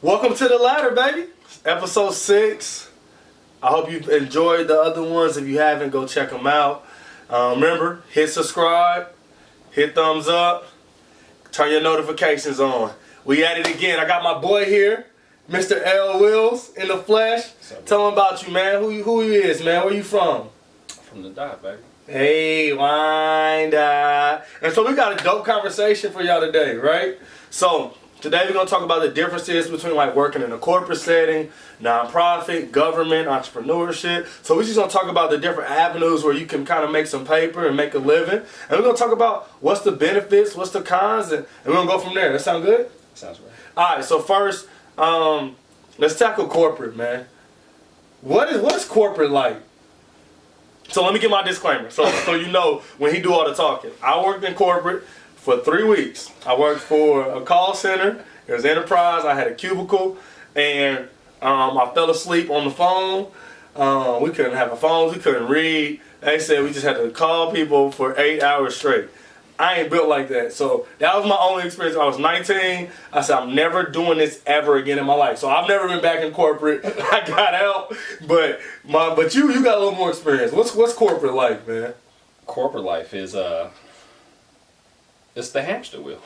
Welcome to the ladder, baby. Episode 6. I hope you've enjoyed the other ones. If you haven't, go check them out. Remember, hit subscribe, hit thumbs up, turn your notifications on. We at it again. I got my boy here, Mr. L. Wills in the flesh. Tell him about you, man. Who he is, man. Where you from? From the dot, baby. Hey, wind up. And so we got a dope conversation for y'all today, right? So today we're going to talk about the differences between like working in a corporate setting, nonprofit, government, entrepreneurship. So we're just going to talk about the different avenues where you can kind of make some paper and make a living. And we're going to talk about what's the benefits, what's the cons, and we're going to go from there. That sound good? Sounds right. All right, so first, let's tackle corporate, man. What is corporate like? So let me get my disclaimer, so you know when he do all the talking. I worked in corporate for 3 weeks. I worked for a call center. It was enterprise. I had a cubicle, and I fell asleep on the phone. We couldn't have our phones. We couldn't read. They said we just had to call people for 8 hours straight. I ain't built like that. So that was my only experience. I was 19. I said, I'm never doing this ever again in my life. So I've never been back in corporate. I got out. But you got a little more experience. What's corporate like, man? Corporate life is it's the hamster wheel.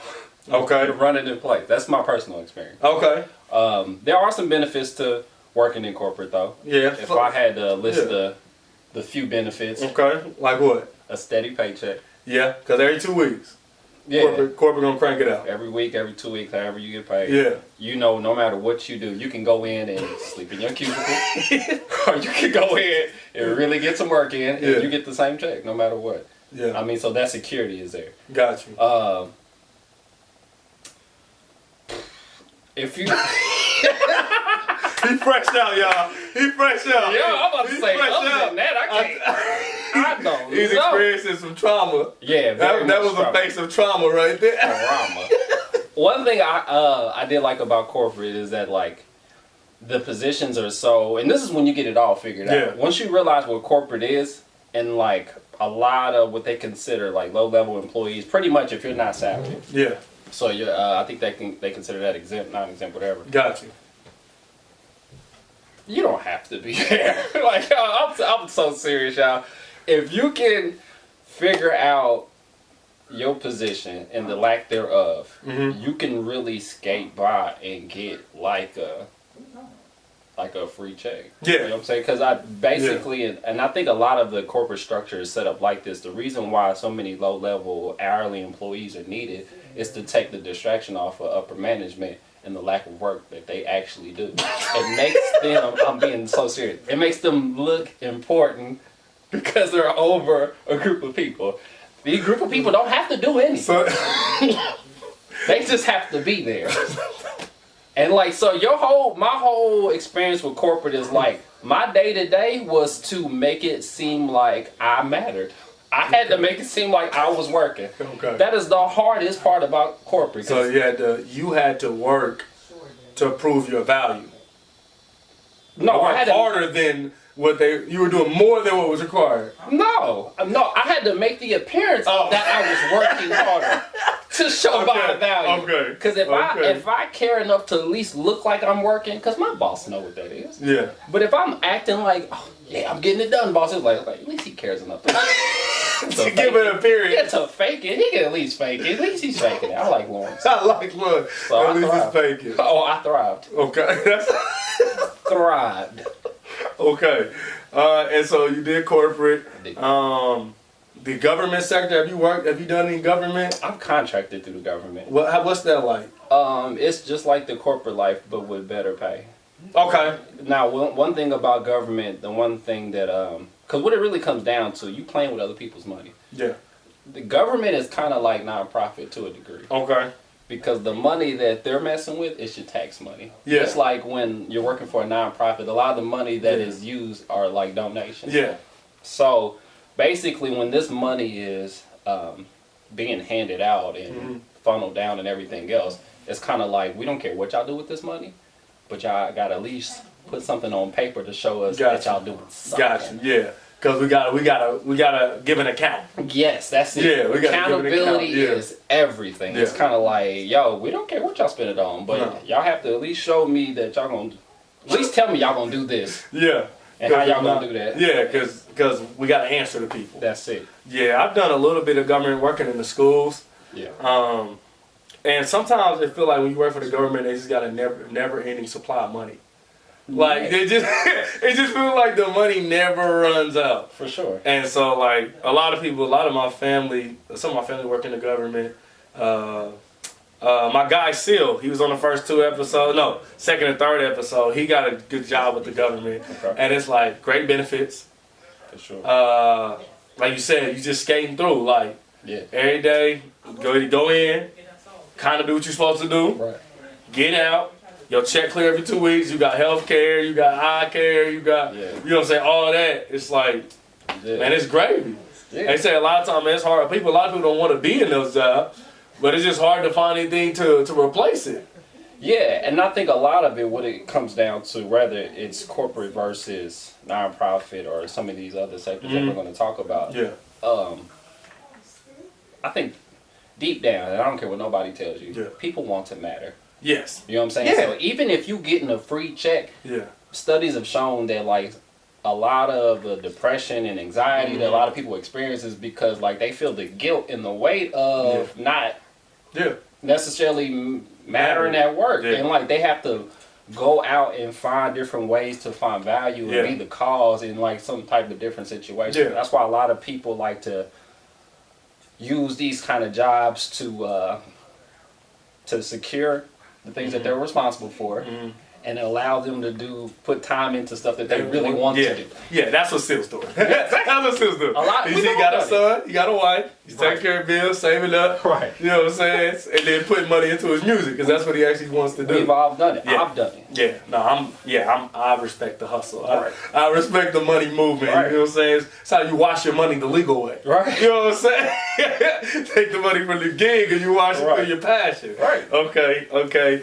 Okay. To run it in place. That's my personal experience. Okay. There are some benefits to working in corporate though. Yeah. If I had to list the few benefits. Okay. Like what? A steady paycheck. Yeah, because every 2 weeks. Yeah. Corporate gonna crank it out. Every week, every 2 weeks, however you get paid. Yeah. You know, no matter what you do, you can go in and sleep in your cubicle, or you can go in and really get some work in, and you get the same check no matter what. Yeah. I mean, so that security is there. Got you. If you He fresh out, y'all. He fresh out. Yeah, I'm about to say, other than that, I can't. I don't He's know. experiencing some trauma. Yeah, that was trauma. a face of trauma right there. Trauma. One thing I did like about corporate is that like the positions are so, and this is when you get it all figured out. Once you realize what corporate is, and like a lot of what they consider like low-level employees, pretty much if you're not salaried. Yeah. So you're, I think they consider that exempt, non-exempt, whatever. Got you. You don't have to be there. Like, I'm so serious, y'all. If you can figure out your position and the lack thereof, you can really skate by and get like a free check. Yeah. You know what I'm saying? Because I basically, and I think a lot of the corporate structure is set up like this. The reason why so many low-level hourly employees are needed is to take the distraction off of upper management and the lack of work that they actually do. It makes them, I'm being so serious, it makes them look important because they're over a group of people. These group of people don't have to do anything. They just have to be there. And like, so my whole experience with corporate is like, my day-to-day was to make it seem like I mattered. I had to make it seem like I was working. Okay. That is the hardest part about corporate. So you had to work to prove your value. No, I had harder than you were doing more than what was required. No, I had to make the appearance that I was working harder to show my value. Okay. Because if I care enough to at least look like I'm working, because my boss know what that is. Yeah. But if I'm acting like, oh yeah, I'm getting it done, boss is like at least he cares enough to give it a period. Yeah, to fake it. He can at least fake it. At least he's faking it. I like Lawrence. I like Lawrence. So at least he's faking. Oh, I thrived. Okay. Thrived. Okay. And so you did corporate. The government sector, have you done any government? I'm contracted through the government. What's that like? It's just like the corporate life, but with better pay. Okay. Now, one thing about government, the one thing that, because what it really comes down to, you playing with other people's money. Yeah. The government is kind of like nonprofit to a degree. Okay. Because the money that they're messing with is your tax money. Yeah. It's like when you're working for a nonprofit, a lot of the money that is used are like donations. Yeah. So basically when this money is being handed out and funneled down and everything else, it's kind of like, we don't care what y'all do with this money, but y'all got to at least put something on paper to show us that y'all doing something. Gotcha, yeah. because we gotta give an account. Yes, that's it. Yeah, we gotta accountability give an account. is everything. Yeah. It's kind of like, yo, we don't care what y'all spend it on, but No. y'all have to at least show me that y'all gonna, at least tell me y'all gonna do this. Yeah. And how y'all gonna do that? Yeah, because we gotta answer to people. That's it. Yeah, I've done a little bit of government working in the schools. Yeah. And sometimes it feel like when you work for the government, they just got a never ending supply of money. Like it just feels like the money never runs out. For sure. And so like a lot of my family, some of my family work in the government. My guy Seal, he was on the first 2 episodes. No, second and third episode. He got a good job with the government, Okay. and it's like great benefits. For sure. Like you said, you just skating through. Like Yeah. every day, go in, kind of do what you're supposed to do, Right. get out. Your check clear every 2 weeks. You got health care, you got eye care, you got, Yeah. you know what I'm saying, all that. It's like, Yeah. man, it's gravy. Yeah. They say a lot of times, man, it's hard. A lot of people don't want to be in those jobs, but it's just hard to find anything to replace it. Yeah, and I think a lot of it, what it comes down to, whether it's corporate versus nonprofit or some of these other sectors that we're going to talk about. Yeah. I think deep down, and I don't care what nobody tells you, Yeah. people want to matter. Yes. You know what I'm saying? Yeah. So even if you getting a free check, Yeah. studies have shown that like a lot of the depression and anxiety that a lot of people experience is because like they feel the guilt and the weight of not Yeah. necessarily mattering at work, Yeah. and like they have to go out and find different ways to find value and be the cause in like some type of different situation. Yeah. That's why a lot of people like to use these kind of jobs to secure the things that they're responsible for, and allow them to put time into stuff that they really want to do. Yeah, that's what Sil's doing. That's what Sil's doing. A lot- He we've all got a done it. son, he got a wife, he's taking care of bills, saving up. Right. You know what I'm saying? And then putting money into his music, because that's what he actually wants to do. We've all done it. Yeah. I've done it. Yeah, no, I respect the hustle. Right. I respect the money movement. Right. You know what I'm saying? It's how you wash your money the legal way. Right. You know what I'm saying? Take the money from the gig and you wash it for your passion. Right. Okay.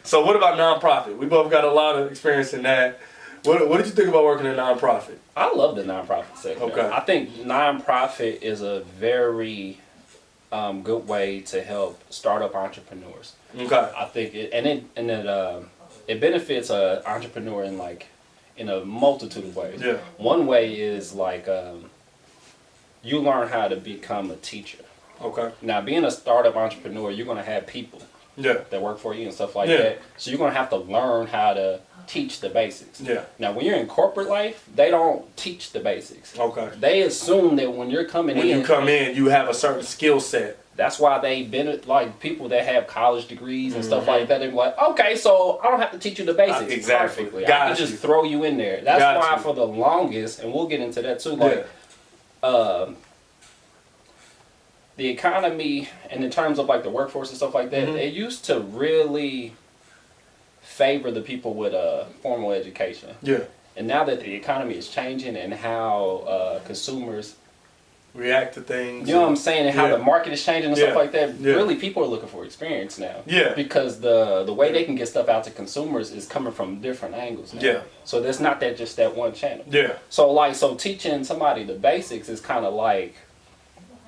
So what about nonprofit? We both got a lot of experience in that. What did you think about working in nonprofit? I love the nonprofit sector. Okay. I think nonprofit is a very good way to help startup entrepreneurs. Okay. I think it benefits an entrepreneur in a multitude of ways. Yeah. One way is like you learn how to become a teacher. Okay. Now, being a startup entrepreneur, you're going to have people Yeah. that work for you and stuff like Yeah. that. So you're going to have to learn how to teach the basics. Yeah. Now, when you're in corporate life, they don't teach the basics. Okay. They assume that when you're coming When in, you come in, you have a certain skill set. that's why they've been like people that have college degrees and stuff like that. They're like, okay, so I don't have to teach you the basics Exactly. perfectly. I Got can just throw you in there. That's Got why you. for the longest, and we'll get into that too. Like, the economy and in terms of like the workforce and stuff like that, they used to really favor the people with a formal education. Yeah. And now that the economy is changing and how consumers React to things. you know what I'm saying, and how Yeah. the market is changing and Yeah. stuff like that. Yeah. Really, people are looking for experience now. Yeah. Because the way they can get stuff out to consumers is coming from different angles now. Yeah. So there's not just that one channel. Yeah. So teaching somebody the basics is kind of like,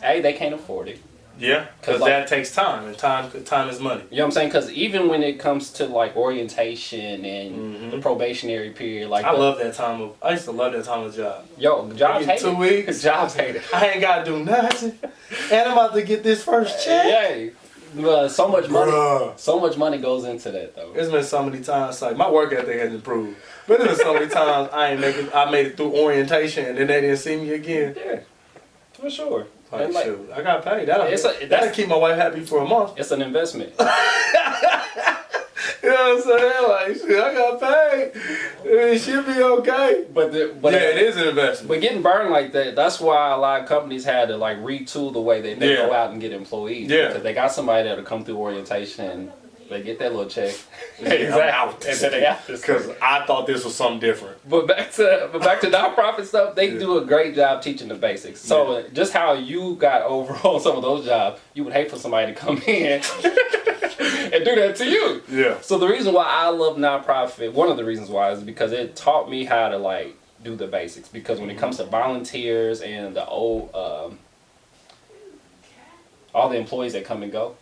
hey, they can't afford it. Yeah. Because like- that takes time, and time is money. You know what I'm saying? Because even when it comes to like orientation and the probationary period, like I used to love that time of job. jobs hate 2 it. weeks. Jobs hate it. I ain't gotta do nothing, and I'm about to get this first check. Yeah, so much money. Bruh. So much money goes into that though. There's been so many times like my work ethic has improved, but there's been so many times I made it through orientation and then they didn't see me again. Yeah, for sure. Like, And, like, shoot, I got paid. That'll that's- keep my wife happy for a month. it's an investment. You know what I'm saying? Like, shit, I got paid. It should be okay. But It is an investment. But getting burned like that, that's why a lot of companies had to like retool the way that they Yeah. go out and get employees. Yeah. Because they got somebody that'll come through orientation and they get that little check. I'm out. And then they out. Because I thought this was something different. But back to nonprofit stuff, they do a great job teaching the basics. So just how you got over on some of those jobs, you would hate for somebody to come in and do that to you. Yeah. So the reason why I love nonprofit, one of the reasons why, is because it taught me how to like do the basics, because when it comes to volunteers and the old all the employees that come and go,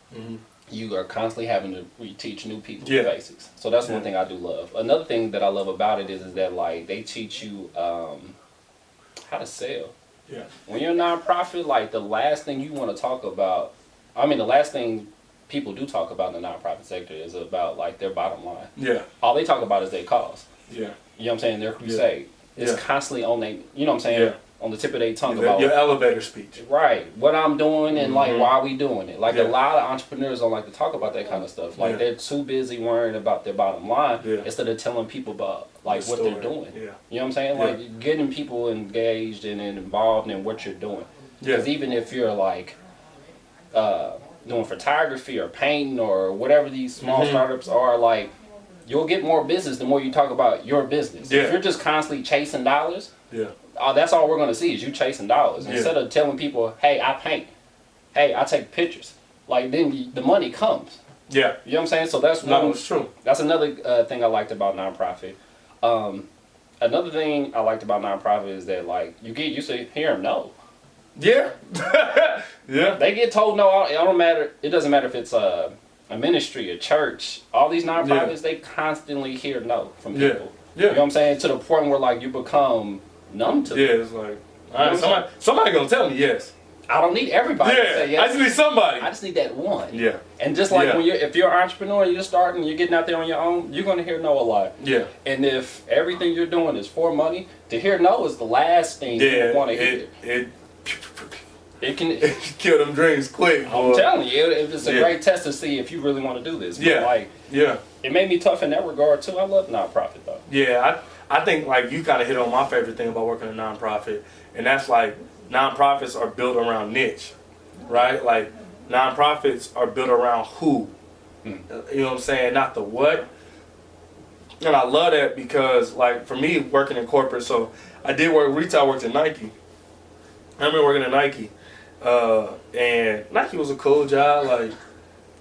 you are constantly having to teach new people the basics. So that's one thing I do love. Another thing that I love about it is that like they teach you how to sell. Yeah. When you're a nonprofit, like the last thing you want to talk about, I mean the last thing people do talk about in the nonprofit sector is about like their bottom line. Yeah. All they talk about is their cause. Yeah. You know what I'm saying? Their crusade. It's constantly on their, you know what I'm saying? On the tip of their tongue about your elevator speech. Right. What I'm doing and like why we doing it. Like a lot of entrepreneurs don't like to talk about that kind of stuff. Like they're too busy worrying about their bottom line instead of telling people about like what they're doing. Yeah. You know what I'm saying? Like getting people engaged and involved in what you're doing. Because even if you're like doing photography or painting or whatever these small startups are, like you'll get more business the more you talk about your business. If you're just constantly chasing dollars, that's all we're going to see is you chasing dollars. Instead of telling people, hey, I paint. Hey, I take pictures. Like, then the money comes. Yeah. You know what I'm saying? So that's one. It's true. That's another thing I liked about nonprofit. Another thing I liked about nonprofit is that, like, you get used to hearing no. Yeah. Yeah. They get told no. It don't matter. It doesn't matter if it's a ministry, a church. All these nonprofits, they constantly hear no from people. Yeah. You know what I'm saying? To the point where, like, you become numb to it. Yeah, it's like, all right, somebody gonna tell me yes. I don't need everybody to say yes. I just need somebody. I just need that one. Yeah. And just like when if you're an entrepreneur and you're starting, you're getting out there on your own, you're gonna hear no a lot. Yeah. And if everything you're doing is for money, to hear no is the last thing you want to hear. It can kill them dreams quick. I'm telling you, it's a great test to see if you really want to do this. But like, it made me tough in that regard too. I love nonprofit though. Yeah, I think like you kind of hit on my favorite thing about working in a nonprofit, and that's like nonprofits are built around niche, right? Like nonprofits are built around who, you know what I'm saying, not the what. And I love that because like for me working in corporate, so I did work retail. I worked at Nike. I remember working at Nike, and Nike was a cool job. Like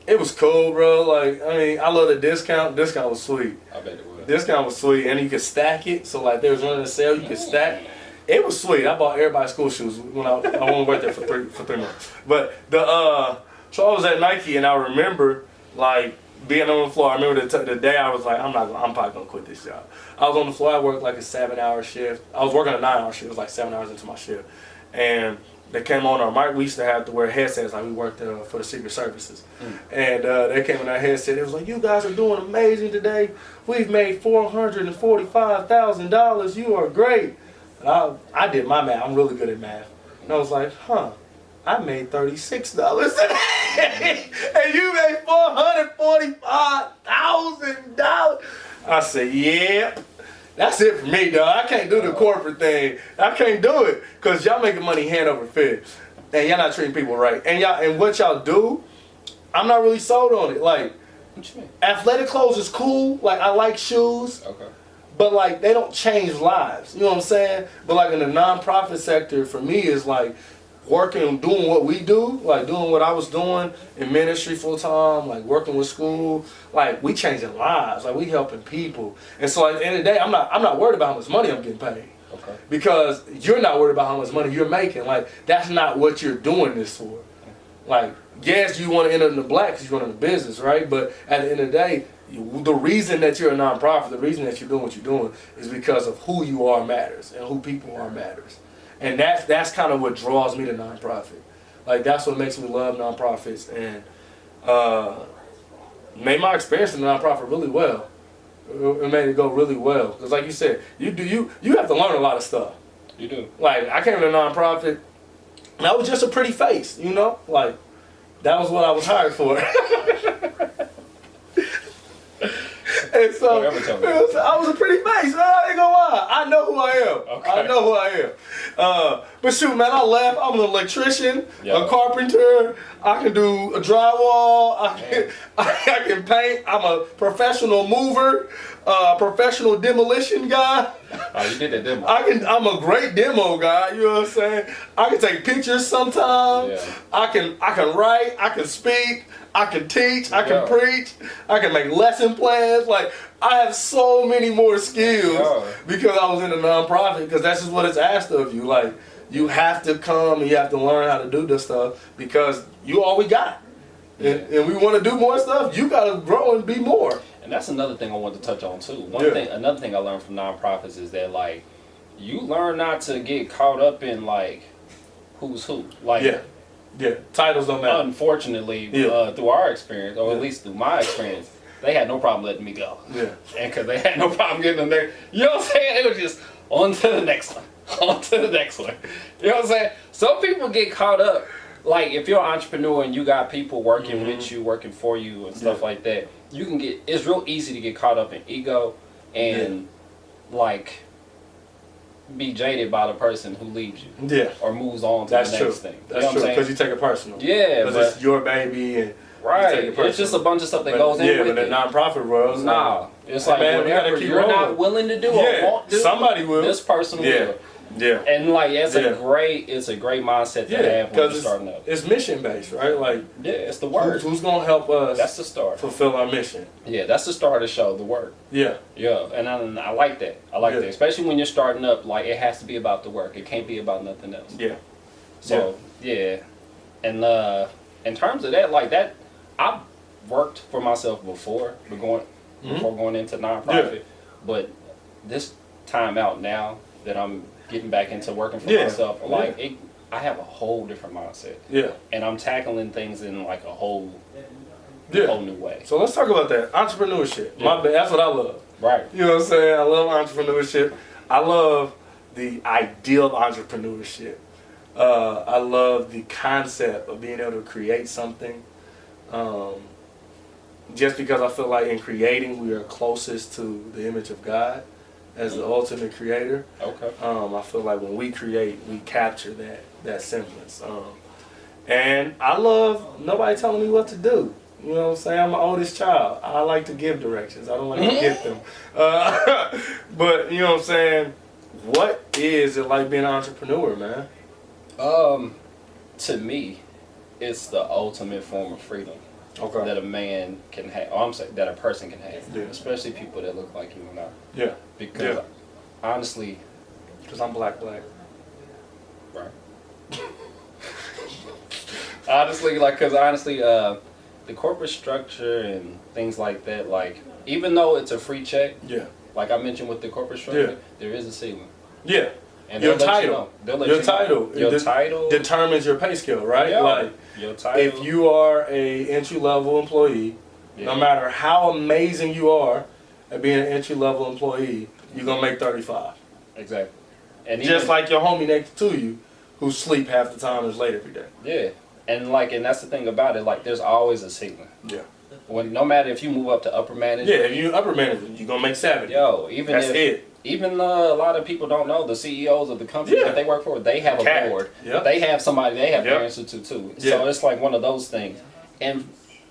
it was cool, bro. Like I mean, I love the discount. Discount was sweet. I bet it was. Discount was sweet, and you could stack it. So like, there was running a sale, you could stack. It was sweet. I bought everybody school shoes when I only worked there for three months. But so I was at Nike, and I remember like being on the floor. I remember the day I was like, I'm probably gonna quit this job. I was on the floor. I worked like a 7-hour shift. I was working a 9-hour shift. It was like 7 hours into my shift, and they came on our mic. We used to have to wear headsets like we worked for the Secret Services. And they came in our headset. It was like, you guys are doing amazing today. We've made $445,000. You are great. And I did my math. I'm really good at math. And I was like, I made $36 today. And you made $445,000. I said, yeah. That's it for me, dog. I can't do the corporate thing. I can't do it because y'all making money hand over fist, and y'all not treating people right. And what y'all do, I'm not really sold on it. Like, athletic clothes is cool. Like, I like shoes. Okay. But like, they don't change lives. You know what I'm saying? But like in the nonprofit sector, for me, is like working, doing what we do, like doing what I was doing in ministry full time, like working with school, like we changing lives, like we helping people. And so at the end of the day, I'm not worried about how much money I'm getting paid. Okay. Because you're not worried about how much money you're making. Like that's not what you're doing this for. Like yes, you want to end up in the black because you're running a business, right? But at the end of the day, the reason that you're a nonprofit, the reason that you're doing what you're doing is because of who you are matters and who people are matters. And that's kind of what draws me to nonprofit. Like that's what makes me love nonprofits and made my experience in the nonprofit really well. It made it go really well because, like you said, you have to learn a lot of stuff. You do. Like I came to a nonprofit, and I was just a pretty face, you know. Like that was what I was hired for. And so I was a pretty face. I ain't gonna lie. I know who I am. Okay. I know who I am. But shoot, man, I left. I'm an electrician, a carpenter. I can do a drywall. I can paint. I'm a professional mover, professional demolition guy. Oh, you did that demo. I'm a great demo guy. You know what I'm saying? I can take pictures sometimes. Yeah. I can write. I can speak. I can teach, I can preach, I can make lesson plans. Like I have so many more skills Yeah. because I was in a nonprofit, because that's just what it's asked of you. Like, you have to come and you have to learn how to do this stuff because you all we got. And we want to do more stuff. You got to grow and be more. And that's another thing I wanted to touch on too. Another thing I learned from nonprofits is that like you learn not to get caught up in like who's who. Like Titles don't matter. Unfortunately, through our experience, or at least through my experience, they had no problem letting me go. Yeah. And because they had no problem getting them there, you know what I'm saying? It was just on to the next one, on to the next one. You know what I'm saying? Some people get caught up. Like, if you're an entrepreneur and you got people working with you, working for you and stuff like that, you can get, it's real easy to get caught up in ego and, like, be jaded by the person who leaves you. Yeah. Or moves on to the next thing. That's true, because you take it personal. Yeah. Because it's your baby and it's just a bunch of stuff that goes in with it. Yeah, but in nonprofit world, nah. It's like, man, whatever you're not willing to do or won't do, somebody will. This person will. Yeah, and like it's a great mindset to have when you're starting up. It's mission based, right? Like it's the work. Who's gonna help us? That's the start. Fulfill our mission. Yeah, that's the start of the show. The work. Yeah, and I like that. I like that, especially when you're starting up. Like it has to be about the work. It can't be about nothing else. Yeah. So and in terms of that, like that, I've worked for myself before going into nonprofit, but this time out now that I'm getting back into working for myself, like I have a whole different mindset. Yeah. And I'm tackling things in like a whole new way. So let's talk about that. Entrepreneurship. That's what I love. Right. You know what I'm saying? I love entrepreneurship. I love the ideal of entrepreneurship. I love the concept of being able to create something. Just because I feel like in creating we are closest to the image of God as the ultimate creator. Okay. I feel like when we create, we capture that semblance. And I love nobody telling me what to do. You know what I'm saying? I'm my oldest child. I like to give directions. I don't like to get them. But you know what I'm saying? What is it like being an entrepreneur, man? To me, it's the ultimate form of freedom. Okay. That a man can have, that a person can have, especially people that look like you and I. Yeah. Because honestly, because I'm black. Right. Honestly, the corporate structure and things like that, like even though it's a free check, like I mentioned with the corporate structure, there is a ceiling. Yeah. And your title, your title determines your pay scale, right? Yeah. Like your title. If you are a entry-level employee, no matter how amazing you are at being an entry-level employee, you're gonna make 35. Exactly. And just like your homie next to you, who sleep half the time and is late every day. Yeah, and that's the thing about it. Like, there's always a ceiling. Yeah. No matter if you move up to upper management. Yeah, if you upper management, you're gonna make 70. Even a lot of people don't know the CEOs of the company that they work for. They have a board. Yep. They have somebody they have to answer to too. So it's like one of those things, and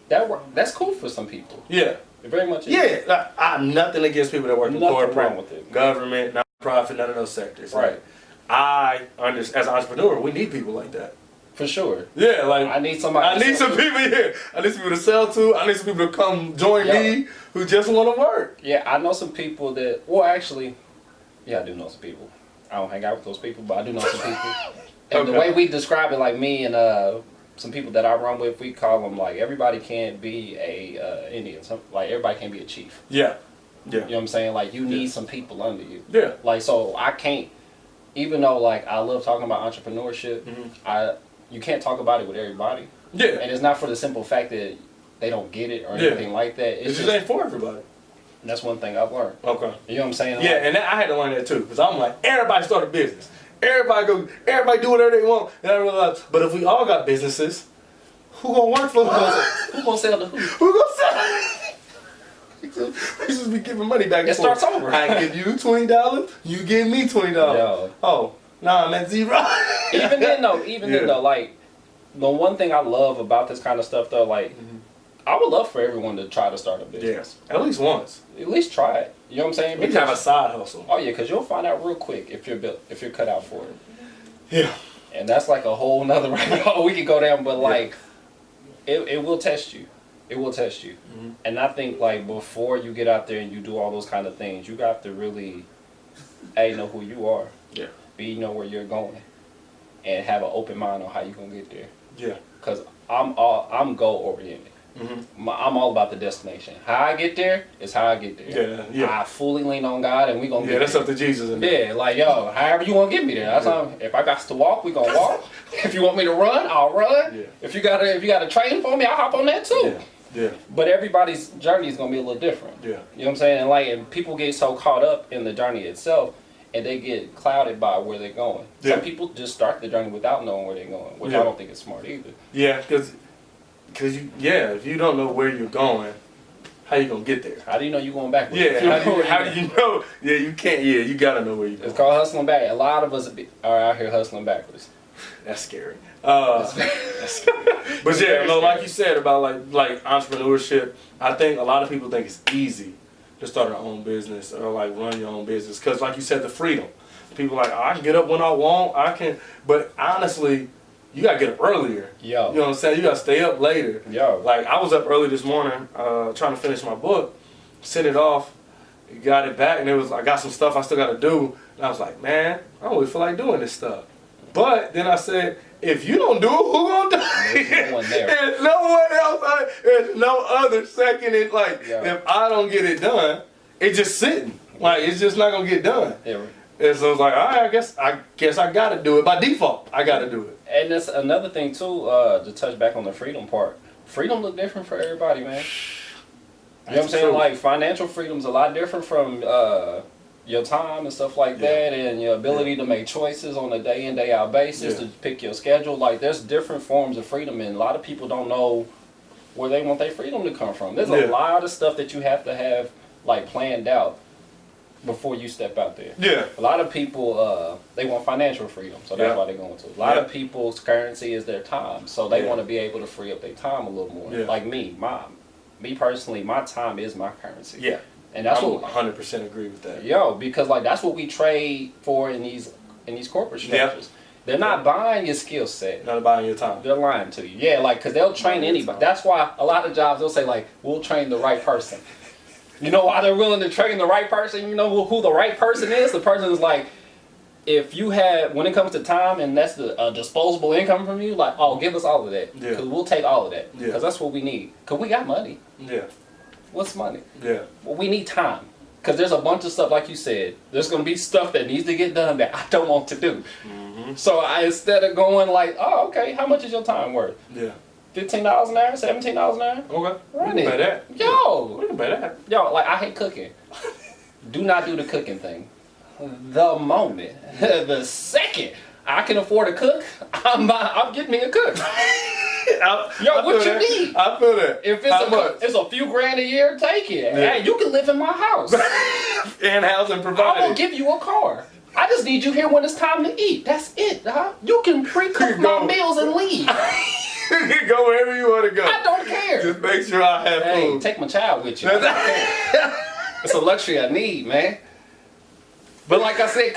that's cool for some people. Yeah, it very much is. Yeah, I have nothing against people that work in corporate, government, nonprofit, none of those sectors. Right. As an entrepreneur, we need people like that. For sure. Yeah, like I need somebody. I need some people here. I need some people to sell to. I need some people to come join me who just want to work. Yeah, I know some people that. Well, actually, I do know some people. I don't hang out with those people, but I do know some people. And the way we describe it, like me and some people that I run with, we call them like everybody can't be a Indian. Like everybody can't be a chief. Yeah. Yeah. You know what I'm saying? Like you need some people under you. Yeah. Like so, I can't. Even though like I love talking about entrepreneurship, you can't talk about it with everybody. Yeah. And it's not for the simple fact that they don't get it or anything like that. It's just ain't for everybody. And that's one thing I've learned. Okay. You know what I'm saying? Yeah, and I had to learn that too. Because I'm like, everybody start a business. Everybody do whatever they want. And I realized, but if we all got businesses, who gonna work for us? Who gonna sell to who? Who gonna sell? We just be giving money back and forth. It starts over. I give you $20, you give me $20. Yo. Oh. Nah, I'm at zero. Even then though, like the one thing I love about this kind of stuff though, like I would love for everyone to try to start a business. Yeah. At least once. At least try it. You know what I'm saying? We have a side hustle. Oh yeah, because you'll find out real quick if you're cut out for it. Yeah. And that's like a whole nother rabbit hole we could go down, but like it will test you. It will test you. And I think like before you get out there and you do all those kind of things, you got to really A, know who you are. Yeah. B, know where you're going. And have an open mind on how you're gonna get there. Yeah. Cause I'm goal oriented. I'm all about the destination. How I get there is how I get there. I fully lean on God, and we gonna get there. Yeah, that's up to Jesus. Yeah, like yo, however you want to get me there. That's how. If I got to walk, we gonna walk. If you want me to run, I'll run. Yeah. If you got a train for me, I'll hop on that too. Yeah. But everybody's journey is gonna be a little different. Yeah. You know what I'm saying? And people get so caught up in the journey itself, and they get clouded by where they're going. Yeah. Some people just start the journey without knowing where they're going, which I don't think is smart either. Yeah, because if you don't know where you're going, how you gonna get there? How do you know you're going backwards? Yeah, how do you know? Yeah, you can't. Yeah, you gotta know where you're going. It's called hustling back. A lot of us are out here hustling backwards. That's scary. But yeah, no, like you said about like entrepreneurship, I think a lot of people think it's easy to start their own business or like run your own business because, like you said, the freedom. People are like, oh, I can get up when I want. I can, but honestly, you gotta get up earlier. Yo. You know what I'm saying? You gotta stay up later. Yo. Like I was up early this morning, trying to finish my book, send it off, got it back, and I got some stuff I still gotta do. And I was like, man, I don't really feel like doing this stuff. But then I said, if you don't do it, who gonna do it? There's no one there. There's no one else. There's no other second. It if I don't get it done, it's just sitting. Like it's just not gonna get done. Yeah. And so it's like, all right, I guess I gotta do it by default. I gotta do it. And that's another thing too. To touch back on the freedom part, freedom look different for everybody, man. You know what I'm saying? Like financial freedom's a lot different from your time and stuff like that, and your ability to make choices on a day in day out basis to pick your schedule. Like there's different forms of freedom, and a lot of people don't know where they want their freedom to come from. There's a lot of stuff that you have to have like planned out before you step out there. Yeah. A lot of people they want financial freedom, so that's why they're going to. A lot of people's currency is their time, so they want to be able to free up their time a little more. Like me personally, my time is my currency. Yeah. And that's I 100% agree with that. Yo, because like that's what we trade for in these corporate structures. They're not buying your skill set. Not buying your time. They're lying to you. Yeah, like because they'll train anybody. That's why a lot of jobs they'll say like, we'll train the right person. You know why they're willing to train the right person? You know who the right person is? The person is like, if you have, when it comes to time and that's the disposable income from you, like, oh, give us all of that. Because we'll take all of that. Because that's what we need. Because we got money. Yeah. What's money? Yeah. Well, we need time. Because there's a bunch of stuff, like you said, there's going to be stuff that needs to get done that I don't want to do. So instead of going like, oh, okay, how much is your time worth? Yeah. $15 an hour, $17 an hour. Okay. Run it. We can pay that. Yo. We can pay that. Yo, like I hate cooking. Do not do the cooking thing. The moment, the second I can afford to cook, I'm getting me a cook. What you need? I feel that. If it's a few grand a year, take it. Yeah. Hey, you can live in my house. And house and provide. I won't give you a car. I just need you here when it's time to eat. That's it, dog. You can pre-cook my meals and leave. You can go wherever you want to go. I don't care. Just make sure I have food. Take my child with you. It's a luxury I need, man. But like I said,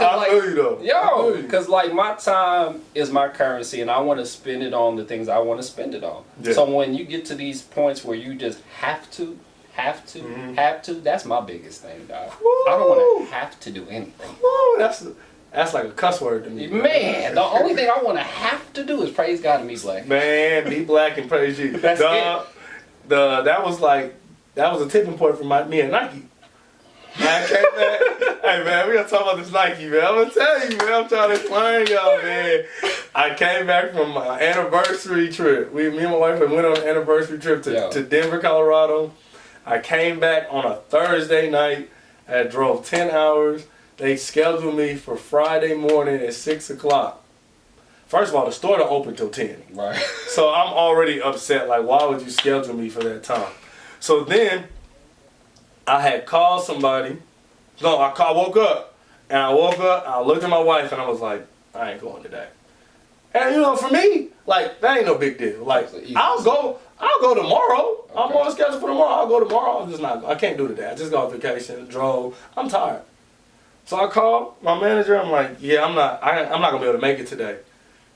because like my time is my currency, and I want to spend it on the things I want to spend it on. Yeah. So when you get to these points where you just have to, that's my biggest thing, dog. Woo. I don't want to have to do anything. Woo. That's like a cuss word to me. Man, the only thing I want to have to do is praise God and be black. Man, be black and praise you. That's it. That was a tipping point for me and Nike. I came back. Hey man, we gotta talk about this Nike, man. I'm gonna tell you, man. I'm trying to explain y'all, man. I came back from my anniversary trip. Me and my wife went on an anniversary trip to Denver, Colorado. I came back on a Thursday night. I drove 10 hours. They scheduled me for Friday morning at 6 o'clock. First of all, the store don't open till 10. Right. So I'm already upset. Like, why would you schedule me for that time? So then I had called somebody. No, I woke up. And I looked at my wife and I was like, I ain't going today. And you know, for me, like, that ain't no big deal. Like, I'll go tomorrow. Okay. I'm on the schedule for tomorrow. I'll go tomorrow. I can't do today. I just got on vacation, drove. I'm tired. So I called my manager. I'm like, yeah, I'm not gonna be able to make it today.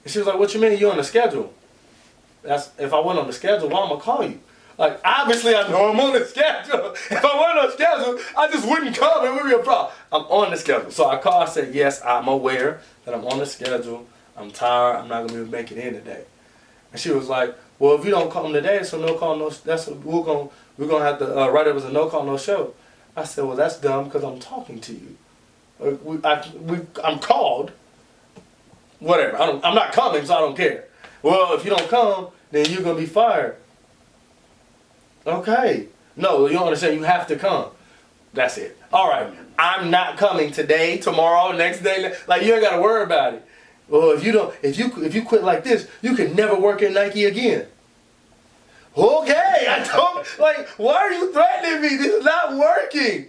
And she was like, what you mean? You on the schedule? If I went on the schedule, why am I gonna call you? Like, obviously I know I'm on the schedule. If I weren't on schedule, I just wouldn't come. It would be a problem. I'm on the schedule. So I called, I said, yes, I'm aware that I'm on the schedule. I'm tired. I'm not going to be able to make it in today. And she was like, well, if you don't come today, so no call, no, that's we're going to have to write it as a no call, no show. I said, well, that's dumb because I'm talking to you. I'm called. Whatever. I'm not coming, so I don't care. Well, if you don't come, then you're going to be fired. Okay. No, you don't understand. You have to come. That's it. All right. I'm not coming today, tomorrow, next day. Like, you ain't got to worry about it. Well, if you quit like this, you can never work at Nike again. Okay. I don't, like, why are you threatening me? This is not working.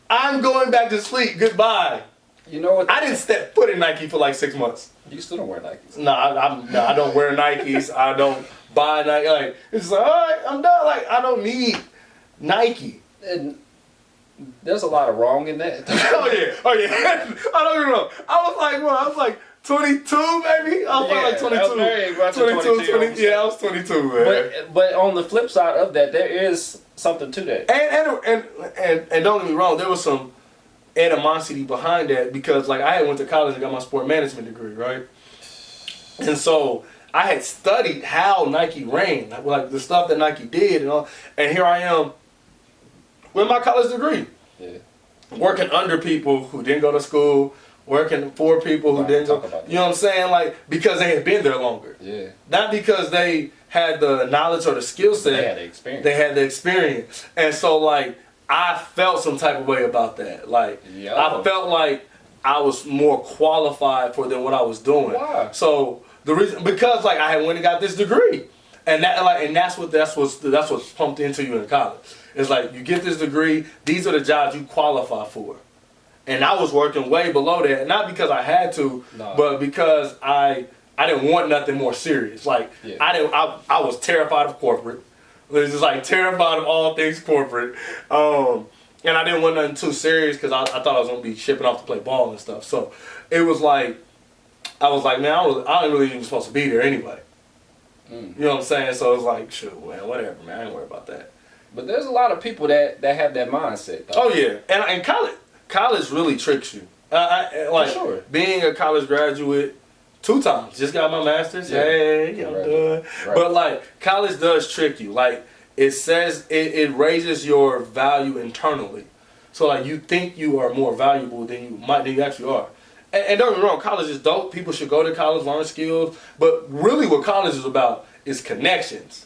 I'm going back to sleep. Goodbye. You know what? I didn't step foot in Nike for like 6 months. You still don't wear Nikes. No, I don't wear Nikes. I don't buy Nike. Like, it's like, all right, I'm done. Like, I don't need Nike. And there's a lot of wrong in that. Oh yeah. I don't even know. I was like 22 maybe. I was like 22. 20. Yeah, I was 22, man. But on the flip side of that, there is something to that. And don't get me wrong, there was some animosity behind that because like I had went to college and got my sport management degree, right? And so I had studied how Nike ran, like the stuff that Nike did and all. And here I am with my college degree, working under people who didn't go to school, working for people who didn't go. You know what I'm saying? Like, because they had been there longer. Yeah. Not because they had the knowledge or the skill set. They had the experience. They had the experience. And so like I felt some type of way about that. Like I felt like I was more qualified for than what I was doing. Why? So the reason, because like I had went and got this degree, and that's what's pumped into you in college. It's like you get this degree, these are the jobs you qualify for, and I was working way below that, not because I had to, but because I didn't want nothing more serious. Like I was terrified of corporate. I was just like terrified of all things corporate. And I didn't want nothing too serious because I thought I was going to be shipping off to play ball and stuff. So it was like, I was like, man, I wasn't really even supposed to be there anyway. You know what I'm saying? So it was like, shoot, man, whatever, man. I ain't worried about that. But there's a lot of people that have that mindset, though. Oh, yeah. And college really tricks you. Like, for sure. Being a college graduate 2 times. Just got my master's. Yeah. Hey, I'm done. Right. But, like, college does trick you. Like, it says it raises your value internally. So like you think you are more valuable than you actually are. And don't get me wrong, college is dope. People should go to college, learn skills. But really what college is about is connections.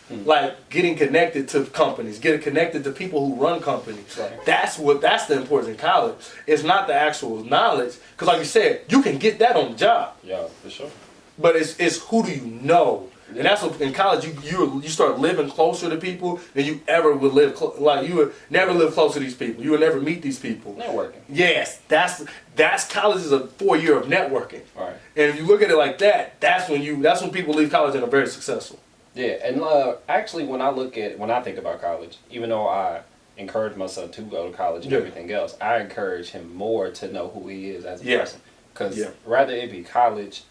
Like getting connected to companies, getting connected to people who run companies. Right. That's the importance in college. It's not the actual knowledge. Because like you said, you can get that on the job. Yeah, for sure. But it's who do you know? And that's what in college you start living closer to people than you ever would live. Like you would never live close to these people. You would never meet these people. Networking. Yes, that's college is a 4 year of networking. Right. And if you look at it like that, that's when people leave college and are very successful. Yeah, and actually when I think about college, even though I encourage my son to go to college and everything else, I encourage him more to know who he is as a person. Because rather it be college,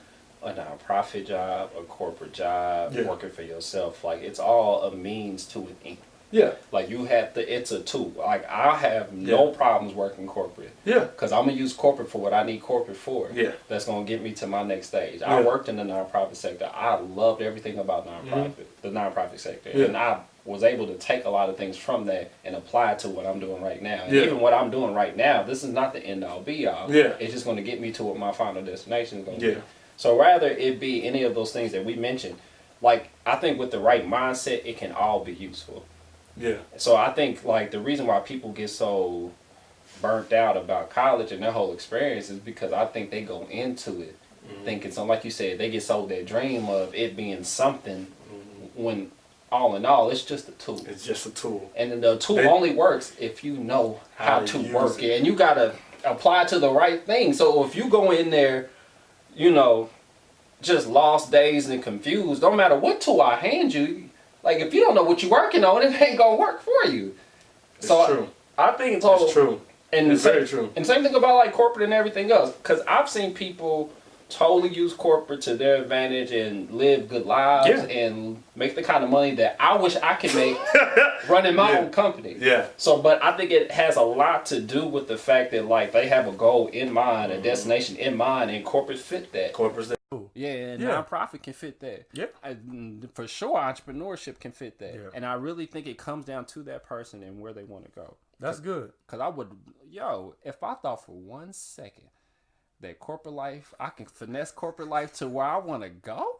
a nonprofit job, a corporate job, working for yourself, like it's all a means to an end. Yeah. Like you have to, it's a tool. Like I have no problems working corporate. Yeah. Because I'm going to use corporate for what I need corporate for. Yeah. That's going to get me to my next stage. I worked in the nonprofit sector. I loved everything about the nonprofit sector. Yeah. And I was able to take a lot of things from that and apply it to what I'm doing right now. And even what I'm doing right now, this is not the end all be all. Yeah. It's just going to get me to what my final destination is going to be. So rather it be any of those things that we mentioned, like I think with the right mindset, it can all be useful. Yeah. So I think like the reason why people get so burnt out about college and their whole experience is because I think they go into it thinking something, like you said, they get sold that dream of it being something when all in all, it's just a tool. It's just a tool. And the tool only works if you know how to work it. And you got to apply it to the right thing. So if you go in there, you know, just lost, dazed, and confused, don't matter what tool I hand you, like if you don't know what you're working on, it ain't gonna work for you. It's true. I think it's all true. And it's very true. And same thing about like corporate and everything else. Because I've seen people totally use corporate to their advantage and live good lives and make the kind of money that I wish I could make running my own company. Yeah. So, but I think it has a lot to do with the fact that like they have a goal in mind, a destination in mind, and corporate fit that. Corporate's that. Yeah, and nonprofit can fit that. Yeah. For sure, entrepreneurship can fit that. Yeah. And I really think it comes down to that person and where they want to go. That's good. Because I would, if I thought for 1 second that corporate life, I can finesse corporate life to where I want to go.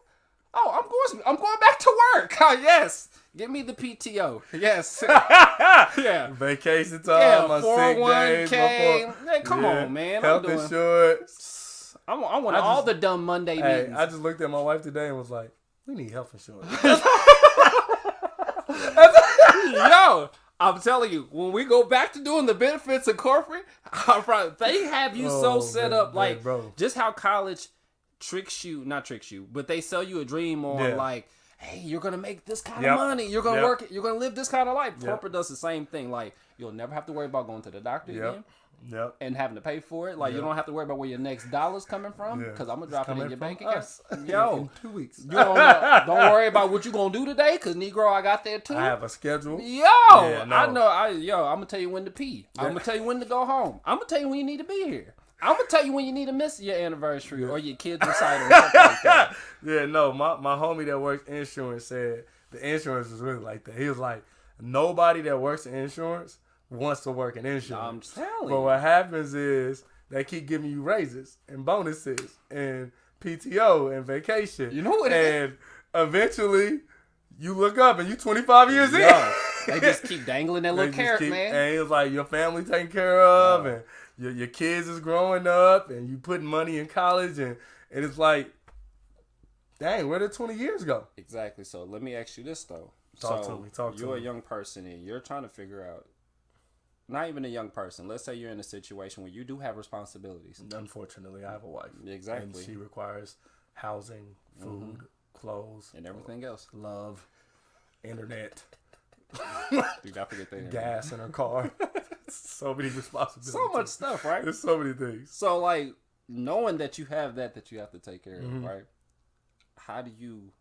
Oh, I'm going back to work. Oh, yes. Give me the PTO. Yes. Yeah. Vacation time, Yeah, my 401k. sick days. Hey, come on, man. Health insurance. I want all the dumb Monday meetings. I just looked at my wife today and was like, we need health insurance. Yo, I'm telling you, when we go back to doing the benefits of corporate, they have you set up like just how college not tricks you, but they sell you a dream on like, hey, you're gonna make this kind of money, you're gonna work, you're gonna live this kind of life. Corporate does the same thing. Like, you'll never have to worry about going to the doctor again. And having to pay for it. Like, you don't have to worry about where your next dollar's coming from, because I'm gonna drop it in your bank account. Yo, in 2 weeks. You don't worry about what you gonna do today, because Negro, I got there too. I have a schedule. I know. I'm gonna tell you when to pee. I'm gonna tell you when to go home. I'm gonna tell you when you need to be here. I'm gonna tell you when you need to miss your anniversary or your kid's recital or something like that. My homie that works insurance said the insurance is really like that. He was like, nobody that works in insurance wants to work in insurance. I'm telling you. But what happens is they keep giving you raises and bonuses and PTO and vacation. You know what it is? And eventually you look up and you 25 years in. They just keep dangling that little carrot, man. And it was like your family taken care of and your kids is growing up and you putting money in college and it's like, dang, where did 20 years go? Exactly. So let me ask you this though. Talk to me. You're a young person and you're trying to figure out, not even a young person. Let's say you're in a situation where you do have responsibilities. Unfortunately, I have a wife. Exactly. And she requires housing, food, clothes, and everything else. Love, internet. Do not forget that. Gas in her car. So many responsibilities. So much stuff, right? There's so many things. So, like, knowing that you have that you have to take care of, right? How do you,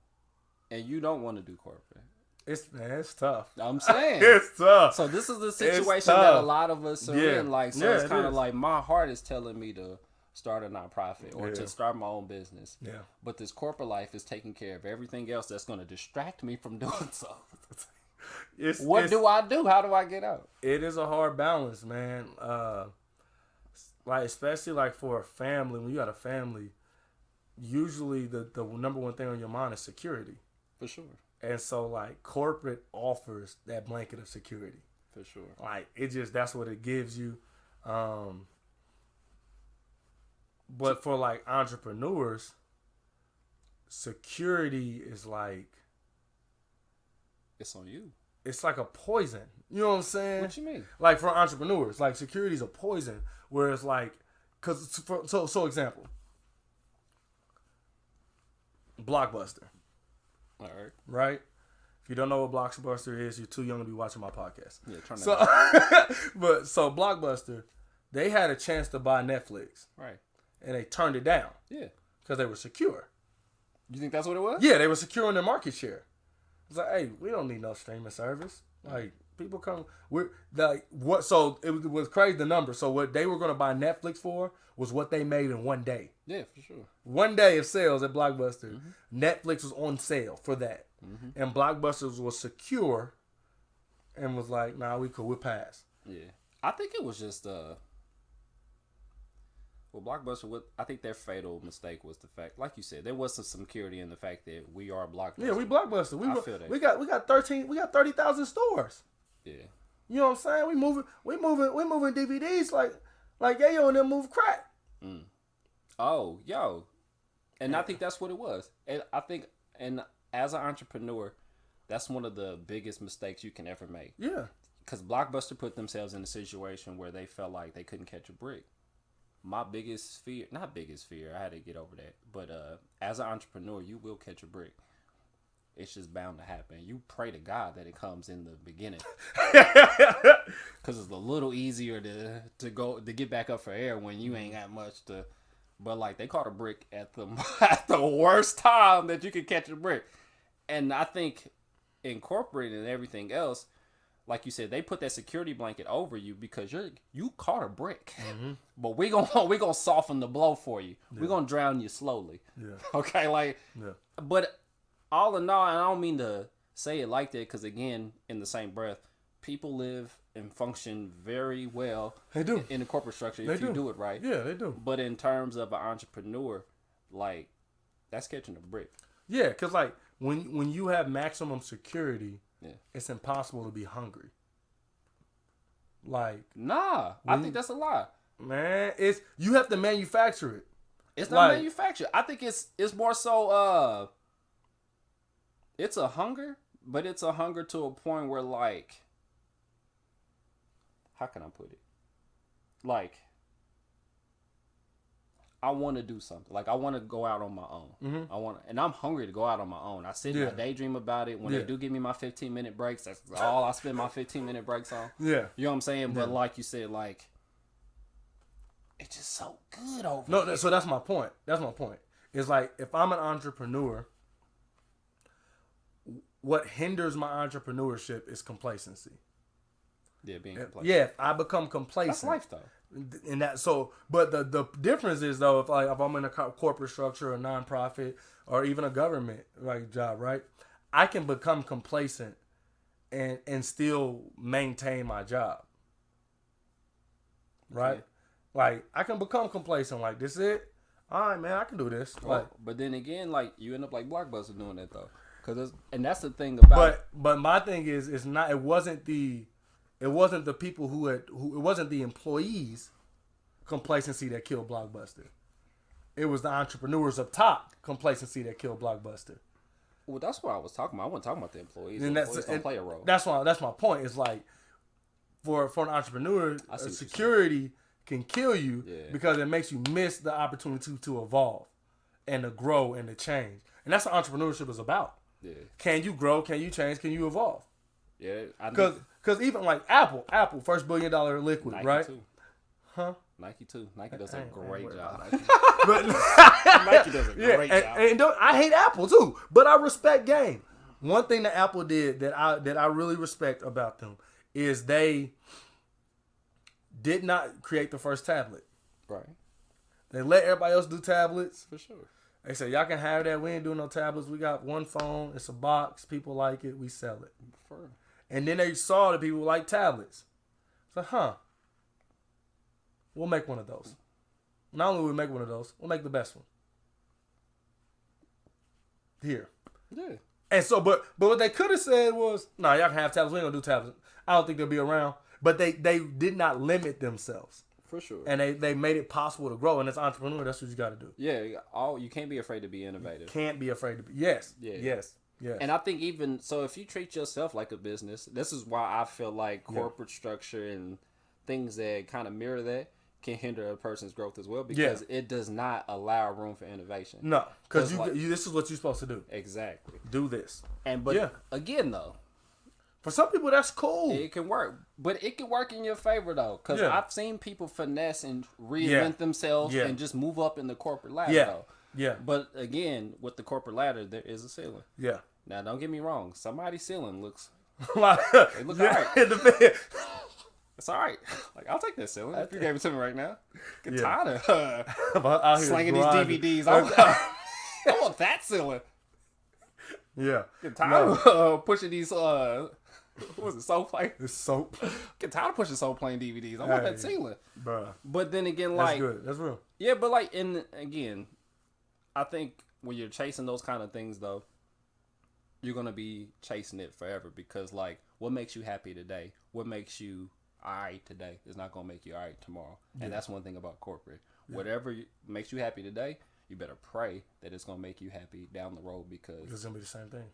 and you don't want to do corporate. It's tough. I'm saying. It's tough. So this is the situation that a lot of us are in. Like, so it's kind of like my heart is telling me to start a nonprofit or to start my own business. Yeah. But this corporate life is taking care of everything else that's going to distract me from doing so. What do I do? How do I get out? It is a hard balance, man. Like, especially like for a family, when you got a family, usually the number one thing on your mind is security. For sure. And so, like, corporate offers that blanket of security. For sure. Like, that's what it gives you. But for, like, entrepreneurs, security is like... It's on you. It's like a poison. You know what I'm saying? What you mean? Like, for entrepreneurs, like, security is a poison. Where it's like... So example. Blockbuster. All right. Right? If you don't know what Blockbuster is, you're too young to be watching my podcast. Yeah, turn that So Blockbuster, they had a chance to buy Netflix. Right. And they turned it down. Yeah. Because they were secure. You think that's what it was? Yeah, they were securing their market share. It's like, hey, we don't need no streaming service. Like, people come... So it was crazy, the number. So what they were going to buy Netflix for was what they made in one day. Yeah, for sure. One day of sales at Blockbuster. Netflix was on sale for that. And Blockbuster was secure and was like, nah, we cool, we'll pass. Yeah. I think it was just Blockbuster, I think their fatal mistake was the fact, like you said, there was some security in the fact that we are Blockbuster. Yeah, we Blockbuster. I feel that. We got 30,000 stores. Yeah. You know what I'm saying? We moving DVDs like Yayo and them move crack. Oh, yo. And I think that's what it was. And I think, and as an entrepreneur, that's one of the biggest mistakes you can ever make. Yeah. Because Blockbuster put themselves in a situation where they felt like they couldn't catch a brick. My biggest fear, not biggest fear, I had to get over that. But as an entrepreneur, you will catch a brick. It's just bound to happen. You pray to God that it comes in the beginning. Because it's a little easier to get back up for air when you ain't got much to but like they caught a brick at the at the worst time that you could catch a brick. And I think in corporate and everything else, like you said, they put that security blanket over you because you caught a brick. Mm-hmm. But we gonna soften the blow for you. Yeah. We're gonna drown you slowly. Yeah. Okay, like. Yeah. But all in all, and I don't mean to say it like that because again, in the same breath, people live and function very well. They do in the corporate structure if you do it right. Yeah, they do. But in terms of an entrepreneur, like that's catching a brick. Yeah, because like when you have maximum security. Yeah. It's impossible to be hungry. Like I think that's a lie. Man, you have to manufacture it. It's not manufactured. I think it's more so it's a hunger, but it's a hunger to a point where like how can I put it? Like I want to do something. Like I want to go out on my own. Mm-hmm. And I'm hungry to go out on my own. I sit and I daydream about it. When they do give me my 15-minute breaks, that's all I spend my 15-minute breaks on. Yeah, you know what I'm saying. Yeah. But like you said, like it's just so good over. No, so that's my point. That's my point. It's like if I'm an entrepreneur, what hinders my entrepreneurship is complacency. Yeah, being complacent. Yeah, if I become complacent. That's life though. And that but the difference is though if I'm in a corporate structure, a nonprofit, or even a government like job, right? I can become complacent and still maintain my job, right? Okay. Like I can become complacent, like this is it. All right, man, I can do this. Well, like, but then again, like you end up like Blockbuster doing that though, and that's the thing about. But my thing is, it's not. It wasn't the people it wasn't the employees' complacency that killed Blockbuster. It was the entrepreneurs up top complacency that killed Blockbuster. Well, that's what I was talking about. I wasn't talking about the employees. The employees don't play a role. That's my point. It's like for an entrepreneur, security can kill you because it makes you miss the opportunity to evolve and to grow and to change. And that's what entrepreneurship is about. Yeah. Can you grow? Can you change? Can you evolve? Yeah, because even like Apple, first $1 billion liquid, Nike right? Too. Huh? Nike too. Nike does a great job. But Nike does a great job. And I hate Apple too, but I respect game. One thing that Apple did that I really respect about them is they did not create the first tablet. Right. They let everybody else do tablets. For sure. They said, y'all can have that. We ain't doing no tablets. We got one phone. It's a box. People like it. We sell it. And then they saw that people like tablets. So, we'll make one of those. Not only will we make one of those, we'll make the best one. Here. Yeah. And so, but what they could have said was, nah, y'all can have tablets. We ain't going to do tablets. I don't think they'll be around. But they did not limit themselves. For sure. And they made it possible to grow. And as an entrepreneur, that's what you got to do. Yeah. You can't be afraid to be innovative. Can't be afraid to be. Yes. Yeah. Yes. Yes. And I think even so, if you treat yourself like a business, this is why I feel like corporate structure and things that kind of mirror that can hinder a person's growth as well, because it does not allow room for innovation. No, because this is what you're supposed to do. Exactly. Do this. But again, though, for some people that's cool. It can work, but it can work in your favor though, because I've seen people finesse and reinvent themselves and just move up in the corporate ladder though. Yeah. But again, with the corporate ladder, there is a ceiling. Yeah. Now, don't get me wrong. Somebody's ceiling looks. They look all right. It's all right. Like, I'll take that ceiling if you gave it to me right now. Get tired of slinging these DVDs. I want that ceiling. Yeah. Get tired of pushing these. What was it? Soap plane? It's soap. Get tired of pushing soap plane DVDs. I want that ceiling. Bruh. But then again, like. That's good. That's real. Yeah, but like, again, I think when you're chasing those kind of things, though, you're going to be chasing it forever, because, like, what makes you happy today, what makes you all right today is not going to make you all right tomorrow. And that's one thing about corporate. Whatever makes you happy today, you better pray that it's going to make you happy down the road, because it's going to be the same thing.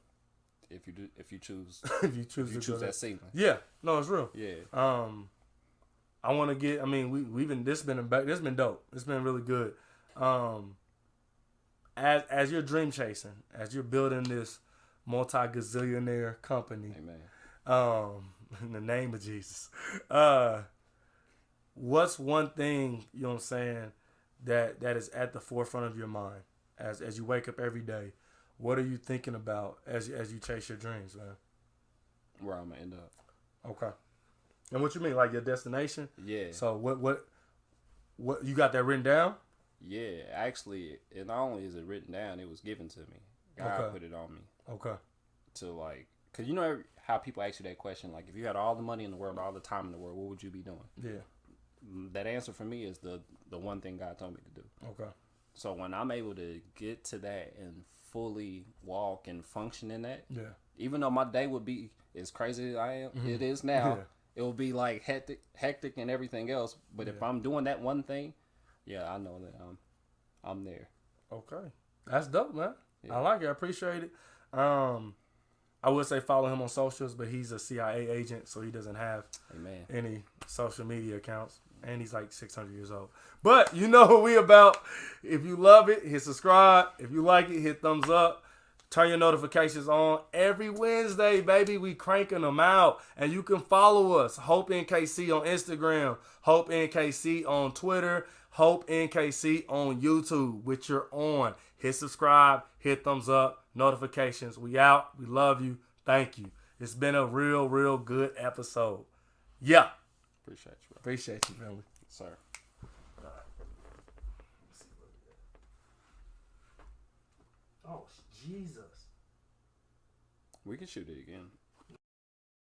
If you choose that ceiling. Yeah. No, it's real. Yeah. I want to get, I mean, this has been dope. It's been really good. As you're dream chasing, as you're building this multi-gazillionaire company, amen. In the name of Jesus, what's one thing, you know what I'm saying, that is at the forefront of your mind as you wake up every day? What are you thinking about as you chase your dreams, man? Where I'm gonna end up. Okay. And what you mean, like your destination? Yeah. So what you got that written down? Yeah, actually, and not only is it written down, it was given to me. God put it on me. Okay. To like, cause you know how people ask you that question, like if you had all the money in the world, all the time in the world, what would you be doing? Yeah. That answer for me is the one thing God told me to do. Okay. So when I'm able to get to that and fully walk and function in that, yeah, even though my day would be as crazy as I am, it is now. Yeah. It will be like hectic and everything else. But if I'm doing that one thing, yeah, I know that I'm there. Okay, that's dope, man. Yeah. I like it. I appreciate it. I would say follow him on socials, but he's a CIA agent, so he doesn't have any social media accounts. And he's like 600 years old. But you know what we about. If you love it, hit subscribe. If you like it, hit thumbs up. Turn your notifications on. Every Wednesday, baby, we cranking them out. And you can follow us. Hopeinkc on Instagram. Hopeinkc on Twitter. Hopeinkc on YouTube, which you're on. Hit subscribe. Hit thumbs up. Notifications. We out. We love you. Thank you. It's been a real good episode. Yeah. Appreciate you, bro. Appreciate you, family. Sir. Oh, Jesus. We can shoot it again.